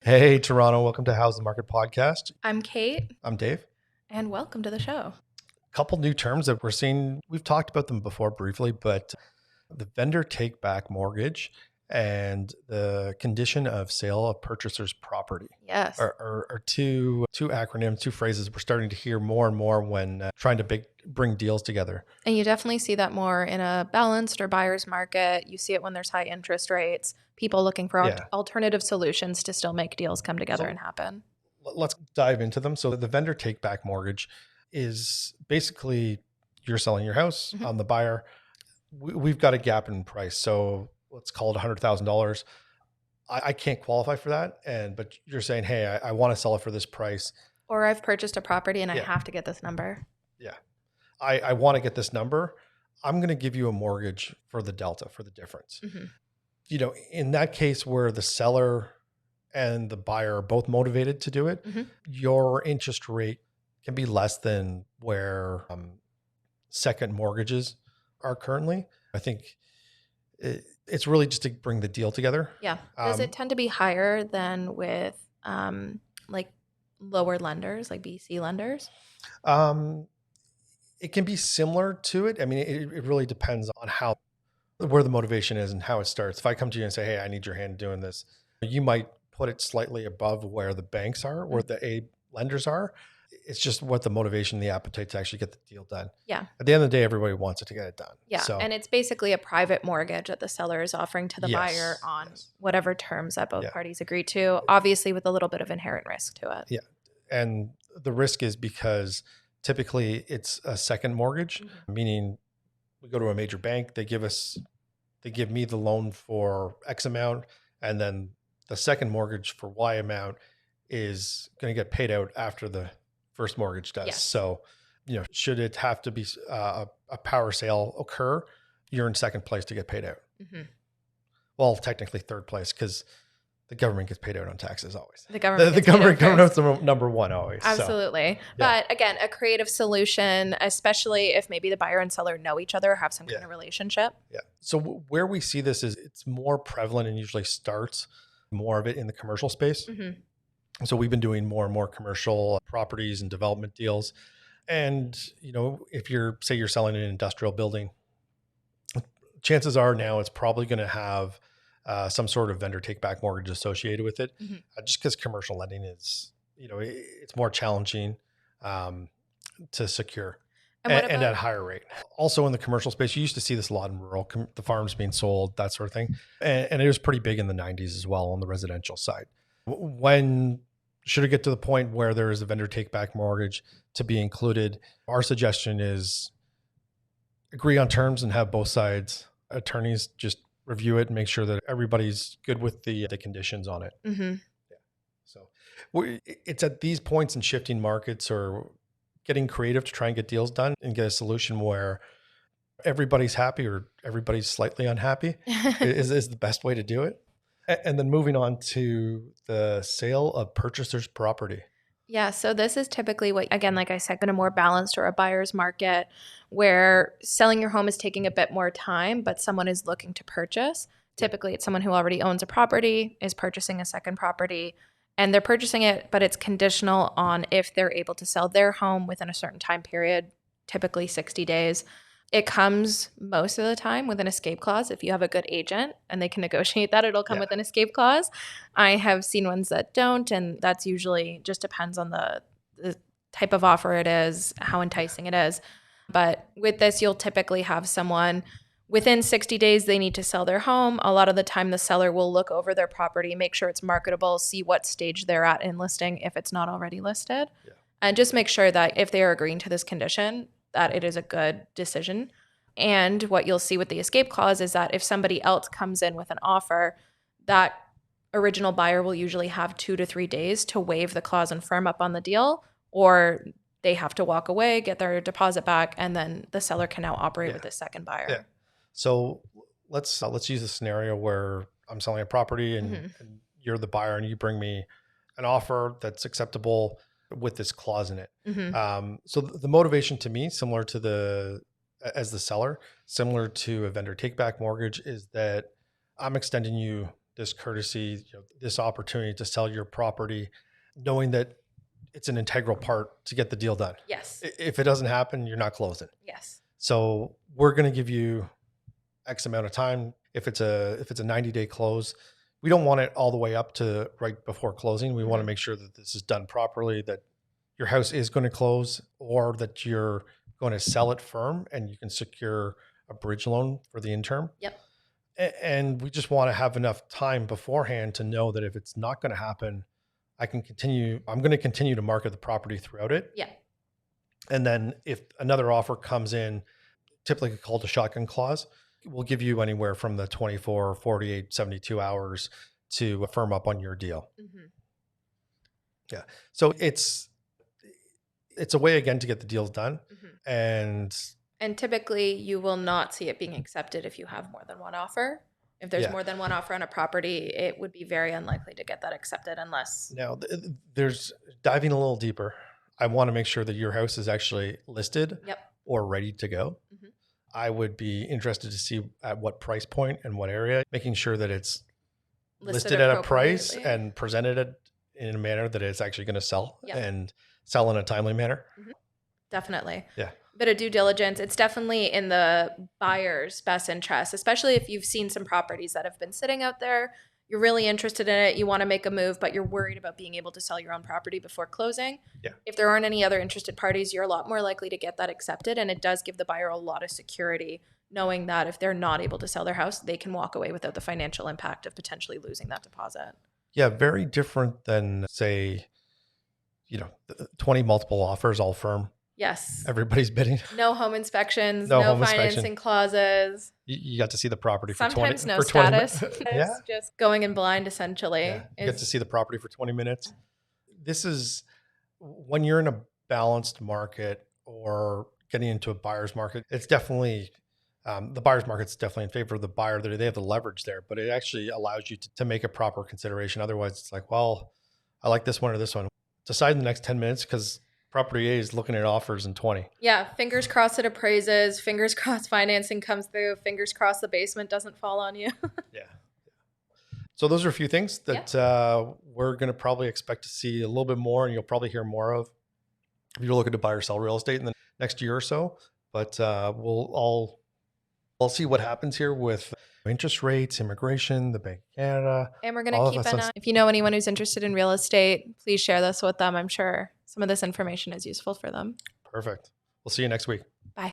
Hey, Toronto. Welcome to How's the Market podcast. I'm Kate, I'm Dave. and welcome to the show. A couple new terms that we're seeing. We've talked about them before briefly, but the vendor take back mortgage and the condition of sale of purchaser's property Yes. are two acronyms, two phrases we're starting to hear more and more when trying to bring deals together. And you definitely see that more in a balanced or buyer's market. You see it when there's high interest rates, people looking for Yeah. alternative solutions to still make deals come together So- and happen. Let's dive into them. So the vendor take back mortgage is basically you're selling your house. Mhm. I'm the buyer. We've got a gap in price. So let's call it $100,000. I can't qualify for that. But you're saying, hey, I want to sell it for this price. Or I've purchased a property and I Yeah. have to get this number. Yeah. I want to get this number. I'm going to give you a mortgage for the delta, for the difference. Mhm. In that case where the seller and the buyer are both motivated to do it, Mhm. your interest rate can be less than where second mortgages are currently. I think it's really just to bring the deal together. Yeah. Does it tend to be higher than with like lower lenders, like BC lenders? Um, it can be similar to it. I mean, it really depends on where the motivation is and how it starts. If I come to you and say, hey, I need your hand doing this, you might put it slightly above where the banks are, where the A lenders are. It's just what the motivation, the appetite to actually get the deal done. Yeah. At the end of the day, everybody wants it to get it done. Yeah. So, And it's basically a private mortgage that the seller is offering to the Yes, buyer on yes. whatever terms that both Yeah. parties agree to, obviously with a little bit of inherent risk to it. Yeah. And the risk is because typically it's a second mortgage, meaning we go to a major bank, they give me the loan for X amount, and then the second mortgage for Y amount is going to get paid out after the first mortgage does. Yes. So, should it have to be a power sale occur, you're in second place to get paid out. Mhm. Well, technically third place because the government gets paid out on taxes always. The government The gets paid out government's first. the number one always. So, Absolutely. But again, a creative solution, especially if maybe the buyer and seller know each other, have some kind Yeah. of relationship. yeah. So where we see this is it's more prevalent and usually starts more of it in the commercial space. Mhm. So we've been doing more and more commercial properties and development deals. And, if you're selling an industrial building, chances are now it's probably going to have some sort of vendor take back mortgage associated with it, Mhm. just because commercial lending is, it's more challenging to secure And what and about at higher rate. Also in the commercial space, you used to see this a lot in rural, the farms being sold, that sort of thing. And it was pretty big in the 90s as well on the residential side. When should it get to the point where there is a vendor take back mortgage to be included, our suggestion is agree on terms and have both sides attorneys just review it and make sure that everybody's good with the conditions on it. Mhm. So it's at these points in shifting markets or getting creative to try and get deals done and get a solution where everybody's happy or everybody's slightly unhappy is the best way to do it. And then moving on to the sale of purchaser's property. Yeah, so this is typically what, again, like I said, in a more balanced or a buyer's market where selling your home is taking a bit more time, but someone is looking to purchase. Typically, it's someone who already owns a property, is purchasing a second property, and they're purchasing it, but it's conditional on if they're able to sell their home within a certain time period, typically 60 days. It comes most of the time with an escape clause. If you have a good agent and they can negotiate that, it'll come Yeah. with an escape clause. I have seen ones that don't, and that's usually just depends on the type of offer it is, how enticing it is. But with this, you'll typically have someone within 60 days, they need to sell their home. A lot of the time, the seller will look over their property, make sure it's marketable, see what stage they're at in listing if it's not already listed, Yeah. and just make sure that if they are agreeing to this condition, that it is a good decision. And what you'll see with the escape clause is that if somebody else comes in with an offer, that original buyer will usually have 2 to 3 days to waive the clause and firm up on the deal, or they have to walk away, get their deposit back, and then the seller can now operate with the second buyer. Yeah. So let's use a scenario where I'm selling a property and you're the buyer and you bring me an offer that's acceptable with this clause in it. So the motivation to me, similar to as the seller, similar to a vendor take back mortgage, is that I'm extending you this courtesy, this opportunity to sell your property, knowing that it's an integral part to get the deal done. Yes. If it doesn't happen, you're not closing. Yes. So we're going to give you X amount of time. If it's a 90-day close, we don't want it all the way up to right before closing. We want to make sure that this is done properly, that your house is going to close, or that you're going to sell it firm and you can secure a bridge loan for the interim. Yep. And we just want to have enough time beforehand to know that if it's not going to happen, I'm going to continue to market the property throughout it. Yeah. And then if another offer comes in, typically called a shotgun clause, we'll give you anywhere from the 24, 48, 72 hours to firm up on your deal. Mm-hmm. Yeah. So it's a way, again, to get the deals done. Mm-hmm. And typically you will not see it being accepted if you have more than one offer. If there's more than one offer on a property, it would be very unlikely to get that accepted unless. Now, there's diving a little deeper. I want to make sure that your house is actually listed or ready to go. Mm-hmm. I would be interested to see at what price point and what area, making sure that it's listed at a price and presented it in a manner that it's actually going to sell and sell in a timely manner. Mm-hmm. Definitely. Yeah. Bit of due diligence. It's definitely in the buyer's best interest, especially if you've seen some properties that have been sitting out there. You're really interested in it. You want to make a move, but you're worried about being able to sell your own property before closing. Yeah. If there aren't any other interested parties, you're a lot more likely to get that accepted. And it does give the buyer a lot of security, knowing that if they're not able to sell their house, they can walk away without the financial impact of potentially losing that deposit. Yeah. Very different than, say, 20 multiple offers, all firm. Yes. Everybody's bidding. No home inspections, no financing clauses. You got to see the property for 20 minutes. Sometimes no status. Yeah. Just going in blind, essentially. Yeah. You get to see the property for 20 minutes. This is when you're in a balanced market or getting into a buyer's market, it's definitely, the buyer's market's definitely in favor of the buyer. They have the leverage there, but it actually allows you to make a proper consideration. Otherwise, it's like, well, I like this one or this one. Decide in the next 10 minutes because property A is looking at offers in 20. Yeah. Fingers crossed it appraises. Fingers crossed financing comes through. Fingers crossed the basement doesn't fall on you. Yeah. So those are a few things that we're going to probably expect to see a little bit more, and you'll probably hear more of if you're looking to buy or sell real estate in the next year or so. But I'll see what happens here with interest rates, immigration, the Bank of Canada. And we're going to keep an eye. If you know anyone who's interested in real estate, please share this with them. I'm sure some of this information is useful for them. Perfect. We'll see you next week.